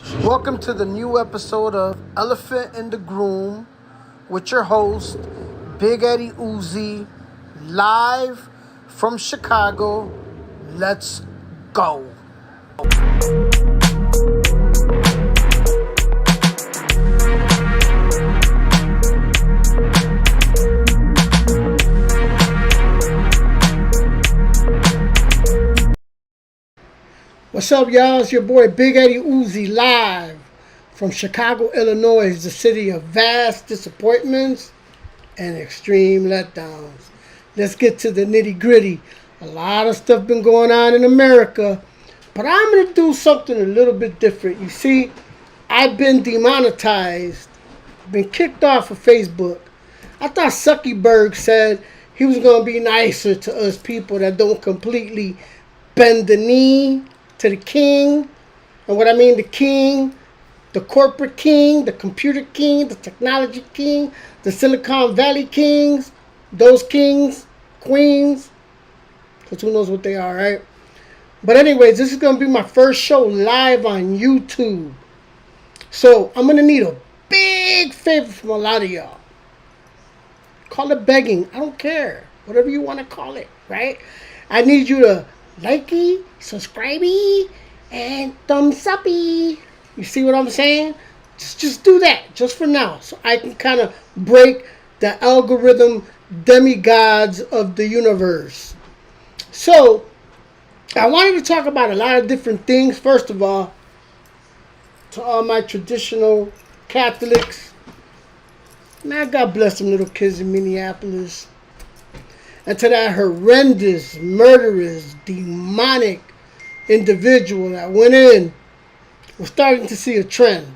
Welcome to the new episode of Elephant in the Groom with your host, Big Eddie Uzi, live from Chicago. Let's go. What's up, y'all? It's your boy Big Eddie Uzi live from Chicago, Illinois, the city of vast disappointments and extreme letdowns. Let's get to the nitty gritty. A lot of stuff been going on in America, but I'm going to do something a little bit different. You see, I've been demonetized, been kicked off of Facebook. I thought Zuckerberg said he was going to be nicer to us people that don't completely bend the knee to the king. And what I mean, the king, the corporate king, the computer king, the technology king, the Silicon Valley kings, those kings, queens, because who knows what they are, right? But anyways, this is going to be my first show live on YouTube. So I'm going to need a big favor from a lot of y'all. Call it begging. I don't care. Whatever you want to call it, right? I need you to likey, subscribey, and thumbs uppy. You see what I'm saying? Just do that, just for now, so I can kind of break the algorithm demigods of the universe. So, I wanted to talk about a lot of different things. First of all, to all my traditional Catholics, man, God bless them little kids in Minneapolis. And to that horrendous, murderous, demonic individual that went in, we're starting to see a trend.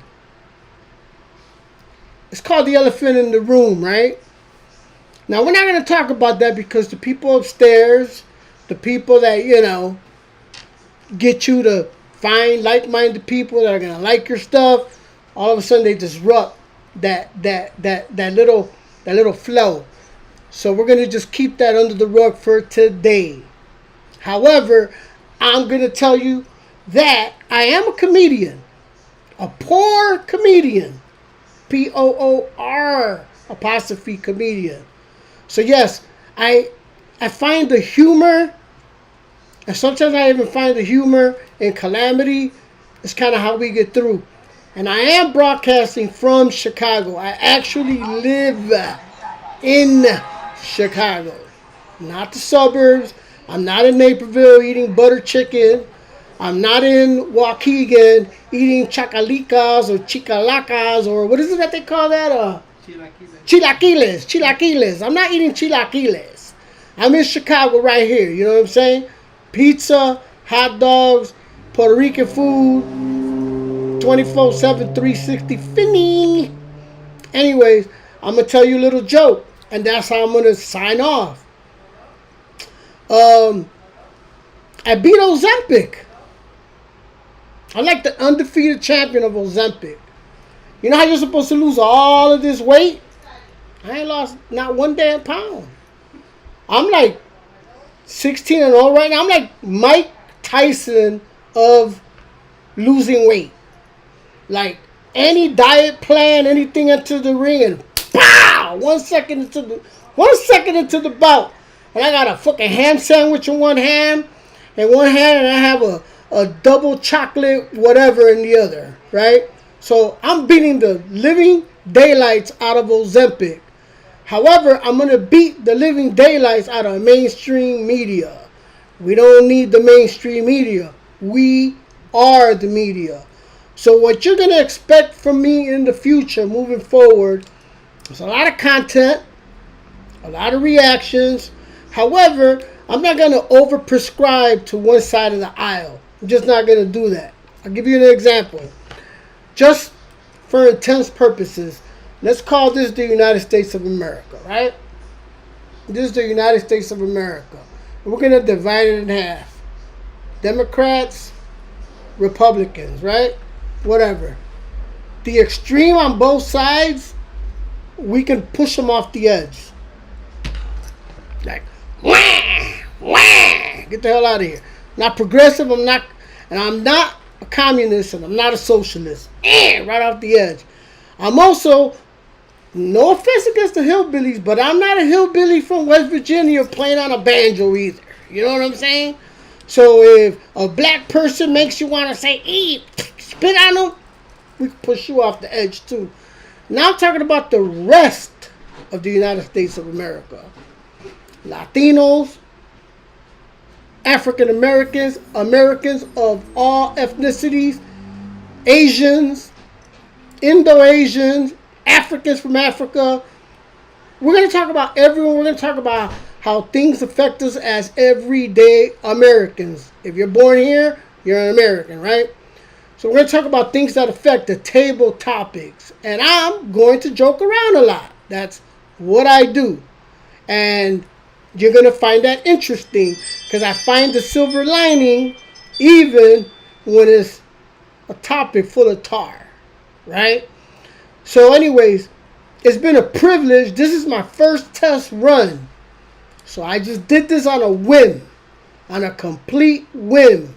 It's called the elephant in the room, right? Now, we're not going to talk about that because the people upstairs, the people that, get you to find like-minded people that are going to like your stuff, all of a sudden they disrupt that little flow. So we're going to just keep that under the rug for today. However, I'm going to tell you that I am a comedian. A poor comedian. P-O-O-R apostrophe comedian. So yes, I find the humor, and sometimes I even find the humor in calamity. It's kind of how we get through. And I am broadcasting from Chicago. I actually live in Chicago, not the suburbs. I'm not in Naperville eating butter chicken. I'm not in Waukegan eating chacalitas or chicalacas or what is it that they call that? Chilaquiles. I'm not eating chilaquiles. I'm in Chicago right here. You know what I'm saying? Pizza, hot dogs, Puerto Rican food, 24/7, 360 finny. Anyways, I'm going to tell you a little joke. And that's how I'm going to sign off. I beat Ozempic. I'm like the undefeated champion of Ozempic. You know how you're supposed to lose all of this weight? I ain't lost not one damn pound. I'm like 16-0 right now. I'm like Mike Tyson of losing weight. Like any diet plan, anything into the ring, and pow! 1 second into the bout, and I got a fucking ham sandwich in one hand, and I have a double chocolate whatever in the other, right? So I'm beating the living daylights out of Ozempic. However, I'm gonna beat the living daylights out of mainstream media. We don't need the mainstream media. We are the media. So what you're gonna expect from me in the future, moving forward, there's a lot of content, a lot of reactions. However, I'm not going to over-prescribe to one side of the aisle. I'm just not going to do that. I'll give you an example. Just for intense purposes, let's call this the United States of America, right? This is the United States of America. We're going to divide it in half. Democrats, Republicans, right? Whatever. The extreme on both sides, we can push them off the edge. Like, wah, wah, get the hell out of here. Not progressive, I'm not a communist and I'm not a socialist. Right off the edge. I'm also, no offense against the hillbillies, but I'm not a hillbilly from West Virginia playing on a banjo either. You know what I'm saying? So if a black person makes you want to say, spit on them, we can push you off the edge too. Now I'm talking about the rest of the United States of America. Latinos, African Americans, Americans of all ethnicities, Asians, Indo-Asians, Africans from Africa. We're going to talk about everyone. We're going to talk about how things affect us as everyday Americans. If you're born here, you're an American, right? So we're going to talk about things that affect the table topics. And I'm going to joke around a lot. That's what I do. And you're going to find that interesting because I find the silver lining even when it's a topic full of tar, right? So anyways, it's been a privilege. This is my first test run. So I just did this on a whim, on a complete whim.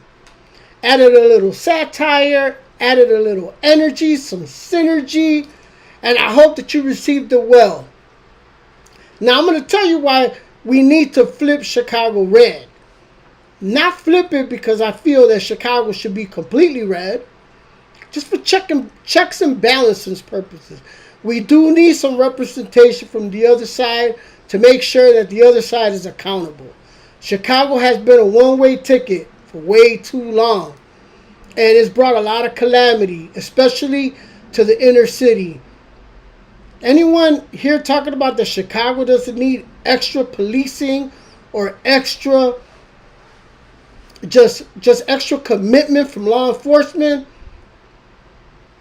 Added a little satire, added a little energy, some synergy, and I hope that you received it well. Now I'm going to tell you why we need to flip Chicago red. Not flip it because I feel that Chicago should be completely red. Just for checks and balances purposes. We do need some representation from the other side to make sure that the other side is accountable. Chicago has been a one-way ticket for way too long. And it's brought a lot of calamity, especially to the inner city. Anyone here talking about that Chicago doesn't need extra policing or extra, just extra commitment from law enforcement?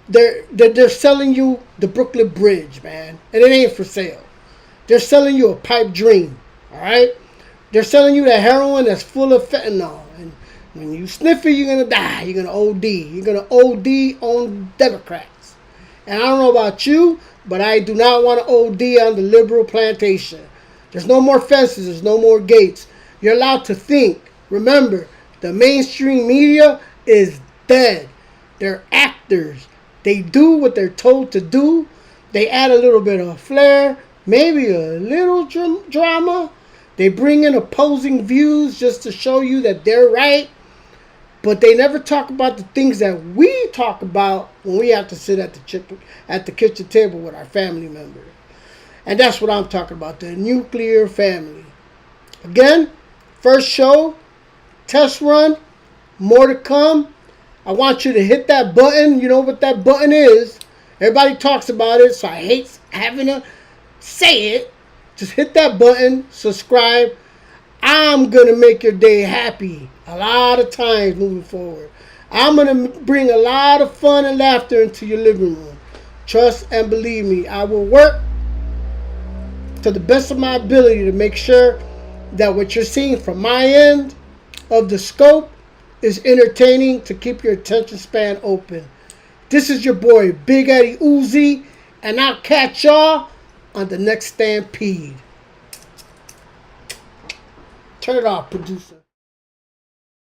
They're selling you the Brooklyn Bridge, man, and it ain't for sale. They're selling you a pipe dream, all right? They're selling you that heroin that's full of fentanyl, and when you sniff it, you're gonna die. You're gonna OD. You're gonna OD on Democrats. And I don't know about you, but I do not want to OD on the liberal plantation. There's no more fences. There's no more gates. You're allowed to think. Remember, the mainstream media is dead. They're actors. They do what they're told to do. They add a little bit of flair, maybe a little drama. They bring in opposing views just to show you that they're right. But they never talk about the things that we talk about when we have to sit at the kitchen table with our family members. And that's what I'm talking about, the nuclear family. Again, first show, test run, more to come. I want you to hit that button. You know what that button is. Everybody talks about it, so I hate having to say it. Just hit that button, subscribe. I'm going to make your day happy a lot of times moving forward. I'm going to bring a lot of fun and laughter into your living room. Trust and believe me, I will work to the best of my ability to make sure that what you're seeing from my end of the scope is entertaining to keep your attention span open. This is your boy, Big Eddie Uzi, and I'll catch y'all on the next Stampede. Turn it off, producer.